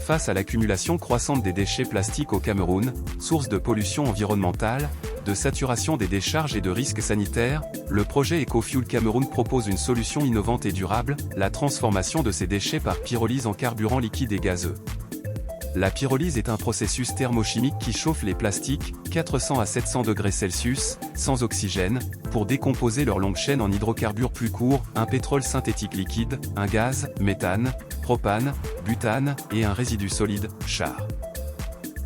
Face à l'accumulation croissante des déchets plastiques au Cameroun, source de pollution environnementale, de saturation des décharges et de risques sanitaires, le projet EcoFuel Cameroun propose une solution innovante et durable, la transformation de ces déchets par pyrolyse en carburant liquide et gazeux. La pyrolyse est un processus thermochimique qui chauffe les plastiques, 400 à 700 degrés Celsius, sans oxygène, pour décomposer leur longue chaîne en hydrocarbures plus courts, un pétrole synthétique liquide, un gaz, méthane, propane, butane, et un résidu solide, char.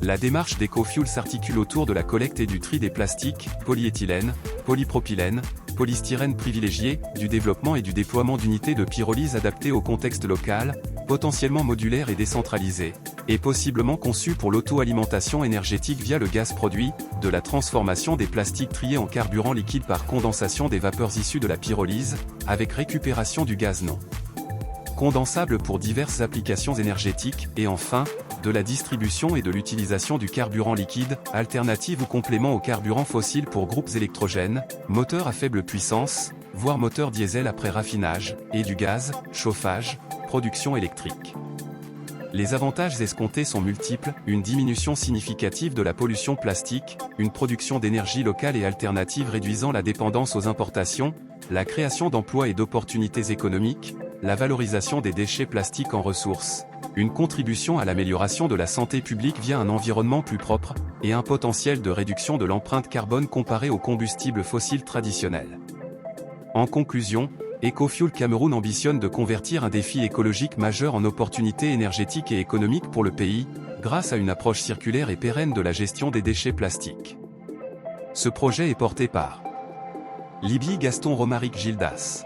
La démarche d'EcoFuel s'articule autour de la collecte et du tri des plastiques, polyéthylène, polypropylène, polystyrène privilégié, du développement et du déploiement d'unités de pyrolyse adaptées au contexte local, potentiellement modulaires et décentralisées, et possiblement conçues pour l'auto-alimentation énergétique via le gaz produit, de la transformation des plastiques triés en carburant liquide par condensation des vapeurs issues de la pyrolyse, avec récupération du gaz non condensable pour diverses applications énergétiques, et enfin, de la distribution et de l'utilisation du carburant liquide, alternative ou complément au carburant fossile pour groupes électrogènes, moteurs à faible puissance, voire moteurs diesel après raffinage, et du gaz, chauffage, production électrique. Les avantages escomptés sont multiples, une diminution significative de la pollution plastique, une production d'énergie locale et alternative réduisant la dépendance aux importations, la création d'emplois et d'opportunités économiques, la valorisation des déchets plastiques en ressources, une contribution à l'amélioration de la santé publique via un environnement plus propre, et un potentiel de réduction de l'empreinte carbone comparé aux combustibles fossiles traditionnels. En conclusion, EcoFuel Cameroun ambitionne de convertir un défi écologique majeur en opportunité énergétique et économique pour le pays, grâce à une approche circulaire et pérenne de la gestion des déchets plastiques. Ce projet est porté par Libye Gaston Romaric Gildas,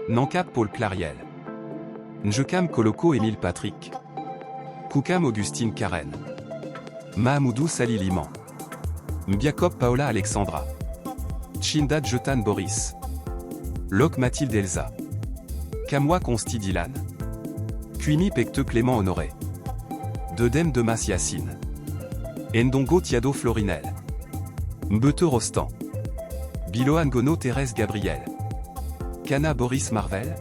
Nankap Paul Clariel, Njekam Koloko Émile Patrick, Koukam Augustine Karen, Mahamoudou Sali Liman, Mbiakop Paola Alexandra, Tchinda Jetan Boris, Lok Mathilde Elsa, Kamwa Consti Dylan, Kuimi Pecte Clément Honoré, Dedem Demas Yassine, Ndongo Tiado Florinel, Mbete Rostand, Biloan Gono Thérèse Gabriel, Kana Boris Marvel,